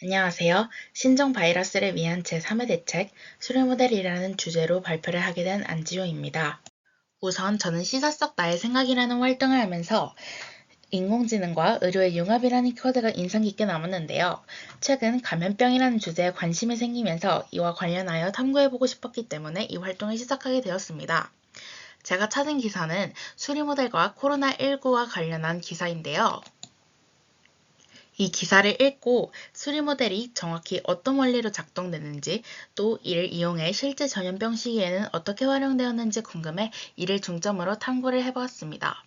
안녕하세요. 신종 바이러스를 위한 제3회 대책 수료 모델이라는 주제로 발표를 하게 된 안지호입니다. 우선 저는 시사 속 나의 생각이라는 활동을 하면서 인공지능과 의료의 융합이라는 키워드가 인상 깊게 남았는데요. 최근 감염병이라는 주제에 관심이 생기면서 이와 관련하여 탐구해보고 싶었기 때문에 이 활동을 시작하게 되었습니다. 제가 찾은 기사는 수리 모델과 코로나19와 관련한 기사인데요. 이 기사를 읽고 수리 모델이 정확히 어떤 원리로 작동되는지, 또 이를 이용해 실제 전염병 시기에는 어떻게 활용되었는지 궁금해 이를 중점으로 탐구를 해보았습니다.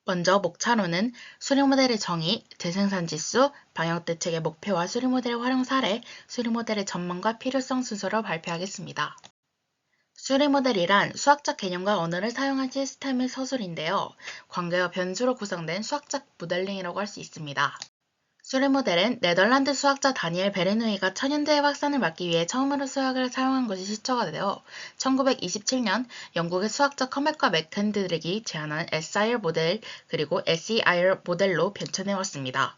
먼저 목차로는 수리 모델의 정의, 재생산 지수, 방역 대책의 목표와 수리 모델의 활용 사례, 수리 모델의 전망과 필요성 순서로 발표하겠습니다. 수리 모델이란 수학적 개념과 언어를 사용한 시스템의 서술인데요. 관계와 변수로 구성된 수학적 모델링이라고 할 수 있습니다. 수리 모델은 네덜란드 수학자 다니엘 베르누이가 천연재해 확산을 막기 위해 처음으로 수학을 사용한 것이 시초가 되어 1927년 영국의 수학자 커맥과 맥켄드릭이 제안한 SIR 모델 그리고 SEIR 모델로 변천해왔습니다.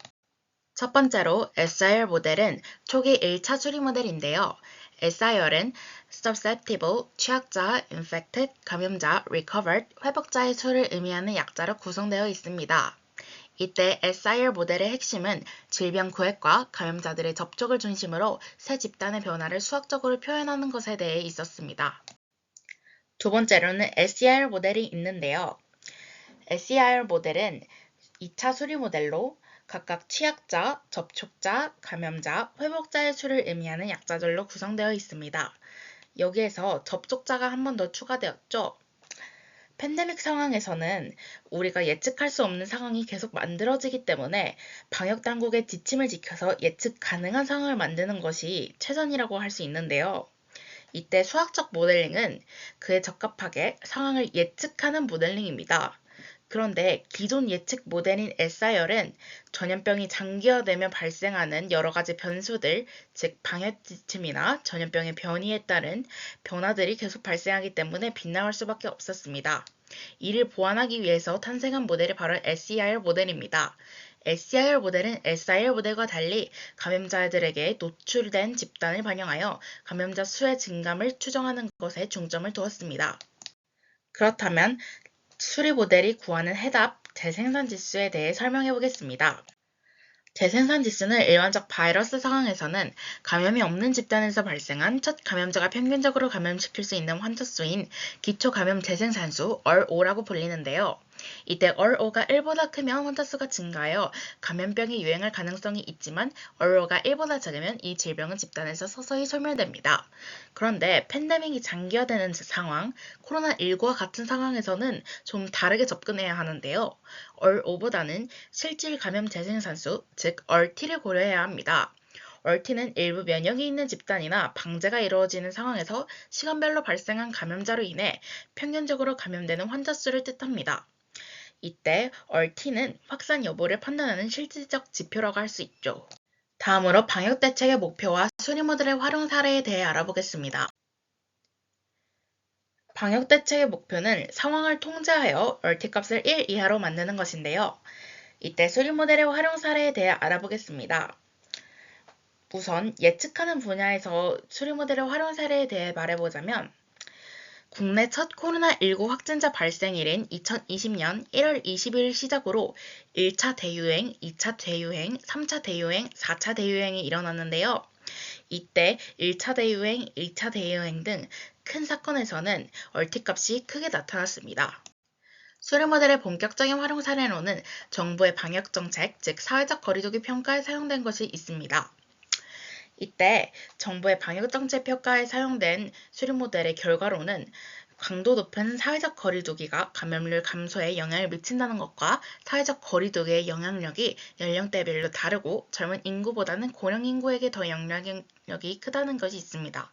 첫 번째로 SIR 모델은 초기 1차 수리 모델인데요. SIR은 susceptible, 취약자, infected, 감염자, recovered, 회복자의 수를 의미하는 약자로 구성되어 있습니다. 이때 SIR 모델의 핵심은 질병 구획과 감염자들의 접촉을 중심으로 새 집단의 변화를 수학적으로 표현하는 것에 대해 있었습니다. 두 번째로는 SEIR 모델이 있는데요. SEIR 모델은 2차 수리 모델로 각각 취약자, 접촉자, 감염자, 회복자의 수를 의미하는 약자들로 구성되어 있습니다. 여기에서 접촉자가 한 번 더 추가되었죠. 팬데믹 상황에서는 우리가 예측할 수 없는 상황이 계속 만들어지기 때문에 방역 당국의 지침을 지켜서 예측 가능한 상황을 만드는 것이 최선이라고 할 수 있는데요. 이때 수학적 모델링은 그에 적합하게 상황을 예측하는 모델링입니다. 그런데 기존 예측 모델인 SIR은 전염병이 장기화되면 발생하는 여러 가지 변수들, 즉 방역 지침이나 전염병의 변이에 따른 변화들이 계속 발생하기 때문에 빗나갈 수밖에 없었습니다. 이를 보완하기 위해서 탄생한 모델이 바로 SEIR 모델입니다. SEIR 모델은 SIR 모델과 달리 감염자들에게 노출된 집단을 반영하여 감염자 수의 증감을 추정하는 것에 중점을 두었습니다. 그렇다면 수리 모델이 구하는 해답, 재생산 지수에 대해 설명해 보겠습니다. 재생산 지수는 일반적 바이러스 상황에서는 감염이 없는 집단에서 발생한 첫 감염자가 평균적으로 감염시킬 수 있는 환자 수인 기초 감염 재생산수 RO라고 불리는데요. 이때 RO가 1보다 크면 환자 수가 증가하여 감염병이 유행할 가능성이 있지만 RO가 1보다 작으면 이 질병은 집단에서 서서히 소멸됩니다. 그런데 팬데믹이 장기화되는 상황, 코로나19와 같은 상황에서는 좀 다르게 접근해야 하는데요. RO보다는 실질 감염 재생산수, 즉 RT를 고려해야 합니다. RT는 일부 면역이 있는 집단이나 방제가 이루어지는 상황에서 시간별로 발생한 감염자로 인해 평균적으로 감염되는 환자 수를 뜻합니다. 이때 RT는 확산 여부를 판단하는 실질적 지표라고 할 수 있죠. 다음으로 방역 대책의 목표와 수리 모델의 활용 사례에 대해 알아보겠습니다. 방역 대책의 목표는 상황을 통제하여 RT 값을 1 이하로 만드는 것인데요. 이때 수리 모델의 활용 사례에 대해 알아보겠습니다. 우선 예측하는 분야에서 수리 모델의 활용 사례에 대해 말해보자면 국내 첫 코로나19 확진자 발생일인 2020년 1월 20일 시작으로 1차 대유행, 2차 대유행, 3차 대유행, 4차 대유행이 일어났는데요. 이때 1차 대유행, 2차 대유행 등 큰 사건에서는 RT값이 크게 나타났습니다. 수리 모델의 본격적인 활용 사례로는 정부의 방역정책, 즉 사회적 거리두기 평가에 사용된 것이 있습니다. 이때 정부의 방역정책 평가에 사용된 수리 모델의 결과로는 강도 높은 사회적 거리두기가 감염률 감소에 영향을 미친다는 것과 사회적 거리두기의 영향력이 연령대별로 다르고 젊은 인구보다는 고령 인구에게 더 영향력이 크다는 것이 있습니다.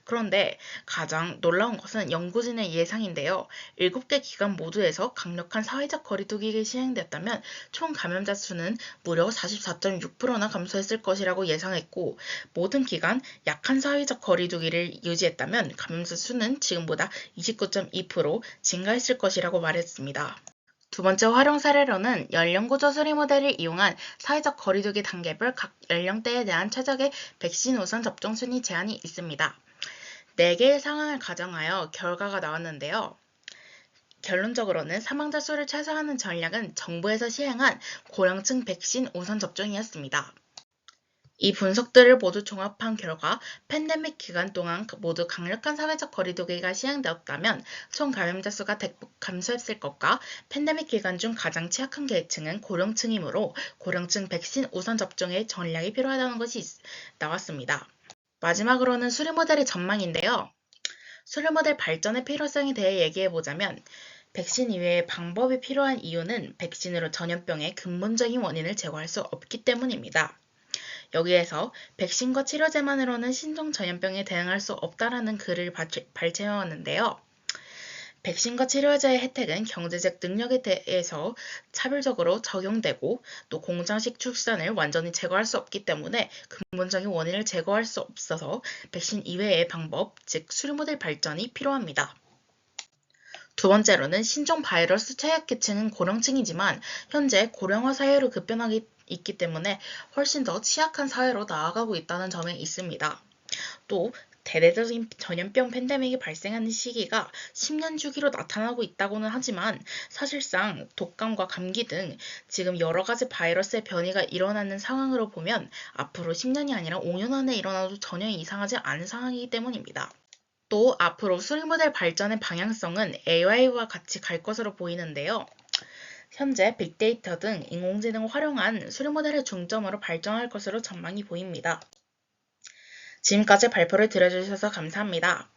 그런데 가장 놀라운 것은 연구진의 예상인데요. 7개 기관 모두에서 강력한 사회적 거리두기가 시행되었다면 총 감염자 수는 무려 44.6%나 감소했을 것이라고 예상했고 모든 기간 약한 사회적 거리두기를 유지했다면 감염자 수는 지금보다 29.2% 증가했을 것이라고 말했습니다. 두 번째 활용 사례로는 연령구조 수리 모델을 이용한 사회적 거리두기 단계별 각 연령대에 대한 최적의 백신 우선 접종 순위 제한이 있습니다. 4개의 상황을 가정하여 결과가 나왔는데요. 결론적으로는 사망자 수를 최소화하는 전략은 정부에서 시행한 고령층 백신 우선 접종이었습니다. 이 분석들을 모두 종합한 결과 팬데믹 기간 동안 모두 강력한 사회적 거리두기가 시행되었다면 총 감염자 수가 대폭 감소했을 것과 팬데믹 기간 중 가장 취약한 계층은 고령층이므로 고령층 백신 우선 접종의 전략이 필요하다는 것이 나왔습니다. 마지막으로는 수리 모델의 전망인데요. 수리 모델 발전의 필요성에 대해 얘기해보자면 백신 이외의 방법이 필요한 이유는 백신으로 전염병의 근본적인 원인을 제거할 수 없기 때문입니다. 여기에서 백신과 치료제만으로는 신종 전염병에 대응할 수 없다라는 글을 발췌해왔는데요. 백신과 치료제의 혜택은 경제적 능력에 대해서 차별적으로 적용되고 또 공장식 출산을 완전히 제거할 수 없기 때문에 근본적인 원인을 제거할 수 없어서 백신 이외의 방법, 즉 수리 모델 발전이 필요합니다. 두 번째로는 신종 바이러스 취약계층은 고령층이지만 현재 고령화 사회로 급변하고 있기 때문에 훨씬 더 취약한 사회로 나아가고 있다는 점에 있습니다. 또 대대적인 전염병 팬데믹이 발생하는 시기가 10년 주기로 나타나고 있다고는 하지만 사실상 독감과 감기 등 지금 여러 가지 바이러스의 변이가 일어나는 상황으로 보면 앞으로 10년이 아니라 5년 안에 일어나도 전혀 이상하지 않은 상황이기 때문입니다. 또 앞으로 수리 모델 발전의 방향성은 AI와 같이 갈 것으로 보이는데요. 현재 빅데이터 등 인공지능을 활용한 수리 모델을 중점으로 발전할 것으로 전망이 보입니다. 지금까지 발표를 들어주셔서 감사합니다.